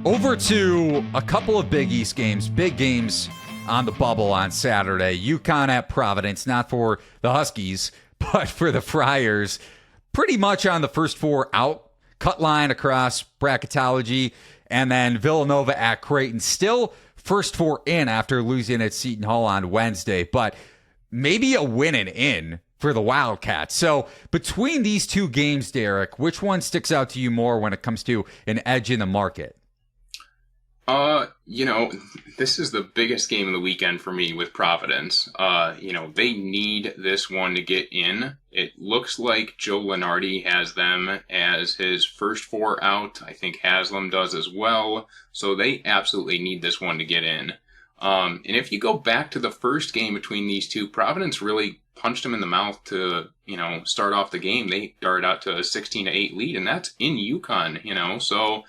Over to a couple of Big East games, big games on the bubble on Saturday. UConn at Providence, not for the Huskies, but for the Friars. Pretty much on the first four out, cut line across bracketology, and then Villanova at Creighton. Still first four in after losing at Seton Hall on Wednesday, but maybe a win and in for the Wildcats. So between these two games, Derek, which one sticks out to you more when it comes to an edge in the market? This is the biggest game of the weekend for me with Providence. They need this one to get in. It looks like Joe Lunardi has them as his first four out. I think Haslam does as well. So they absolutely need this one to get in. And if you go back to the first game between these two, Providence really punched them in the mouth to, start off the game. They started out to a 16-8 lead, and that's in UConn, So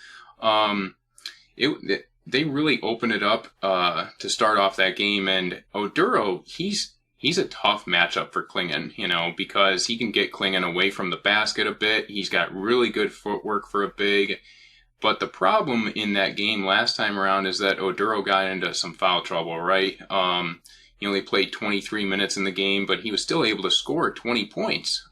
they really opened it up to start off that game. And Oduro, he's a tough matchup for Klingon, because he can get Klingon away from the basket a bit. He's got really good footwork for a big. But the problem in that game last time around is that Oduro got into some foul trouble, right? He only played 23 minutes in the game, but he was still able to score 20 points.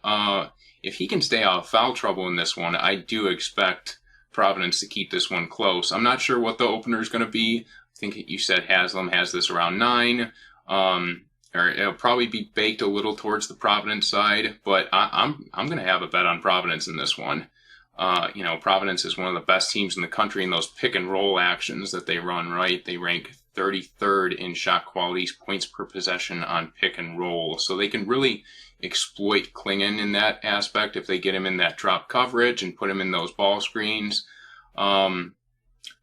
If he can stay out of foul trouble in this one, I do expect Providence to keep this one close. I'm not sure what the opener is going to be. I think you said Haslam has this around 9. Or it'll probably be baked a little towards the Providence side, but I'm going to have a bet on Providence in this one. Providence is one of the best teams in the country in those pick and roll actions that they run, right? They rank 33rd in shot qualities, points per possession on pick and roll. So they can really exploit Klingon in that aspect if they get him in that drop coverage and put him in those ball screens.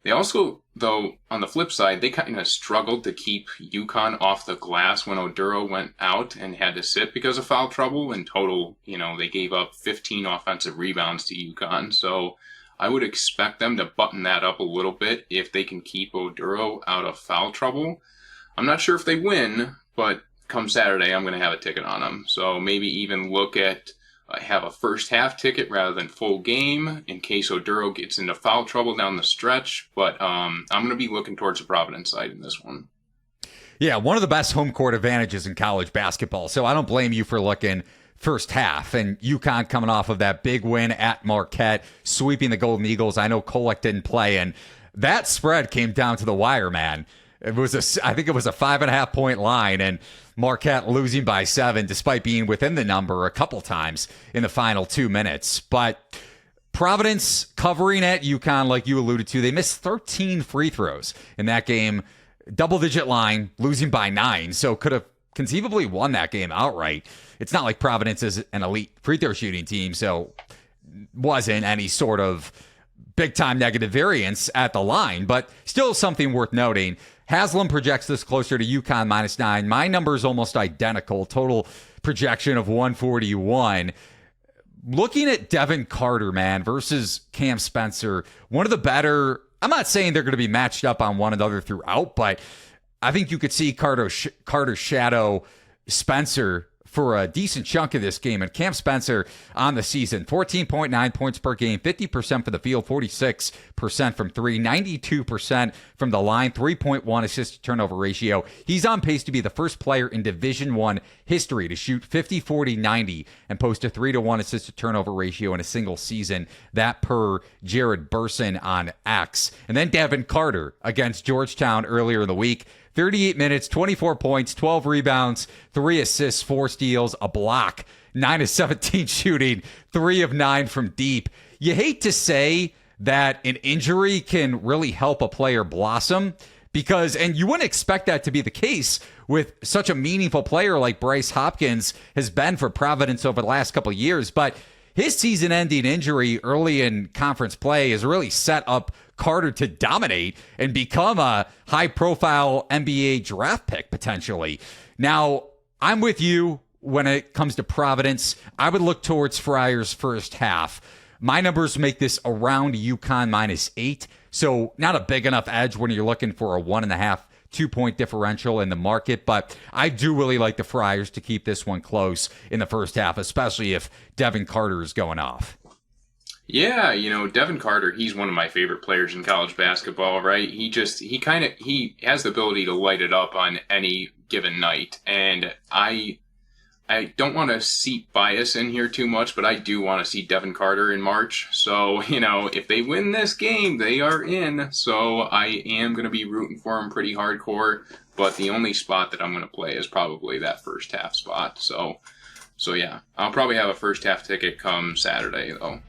They also, though, on the flip side, they kind of struggled to keep UConn off the glass when Oduro went out and had to sit because of foul trouble. In total, they gave up 15 offensive rebounds to UConn. So I would expect them to button that up a little bit if they can keep Oduro out of foul trouble. I'm not sure if they win, but come Saturday, I'm going to have a ticket on them. So maybe even look at have a first half ticket rather than full game in case Oduro gets into foul trouble down the stretch. But I'm going to be looking towards the Providence side in this one. Yeah, one of the best home court advantages in college basketball. So I don't blame you for looking first half. And UConn coming off of that big win at Marquette, sweeping the Golden Eagles. I know Kolek didn't play, and that spread came down to the wire, man. I think it was a 5.5 point line, and Marquette losing by 7 despite being within the number a couple times in the final 2 minutes. But Providence covering at UConn, like you alluded to, they missed 13 free throws in that game. Double-digit line, losing by 9, so could have conceivably won that game outright. It's not like Providence is an elite free throw shooting team, so wasn't any sort of big-time negative variance at the line, but still something worth noting. Haslam projects this closer to UConn -9. My number is almost identical. Total projection of 141. Looking at Devin Carter, man, versus Cam Spencer, one of the better, I'm not saying they're going to be matched up on one another throughout, but I think you could see Carter shadow Spencer for a decent chunk of this game. And Cam Spencer on the season, 14.9 points per game, 50% from the field, 46% from 3, 92% from the line, 3.1 assist-to-turnover ratio. He's on pace to be the first player in Division I history to shoot 50, 40, 90 and post a 3-to-1 assist-to-turnover ratio in a single season. That per Jared Burson on X. And then Devin Carter against Georgetown earlier in the week. 38 minutes, 24 points, 12 rebounds, 3 assists, 4 steals, a block, 9 of 17 shooting, 3 of 9 from deep. You hate to say that an injury can really help a player blossom because, and you wouldn't expect that to be the case with such a meaningful player like Bryce Hopkins has been for Providence over the last couple of years, but his season-ending injury early in conference play has really set up Carter to dominate and become a high-profile NBA draft pick, potentially. Now, I'm with you when it comes to Providence. I would look towards Friars first half. My numbers make this around UConn -8, so not a big enough edge when you're looking for a 1.5, 2-point differential in the market, but I do really like the Friars to keep this one close in the first half, especially if Devin Carter is going off. Yeah, Devin Carter, he's one of my favorite players in college basketball, right? He has the ability to light it up on any given night. And I don't want to seep bias in here too much, but I do want to see Devin Carter in March. So, if they win this game, they are in. So I am going to be rooting for him pretty hardcore. But the only spot that I'm going to play is probably that first half spot. So yeah, I'll probably have a first half ticket come Saturday, though.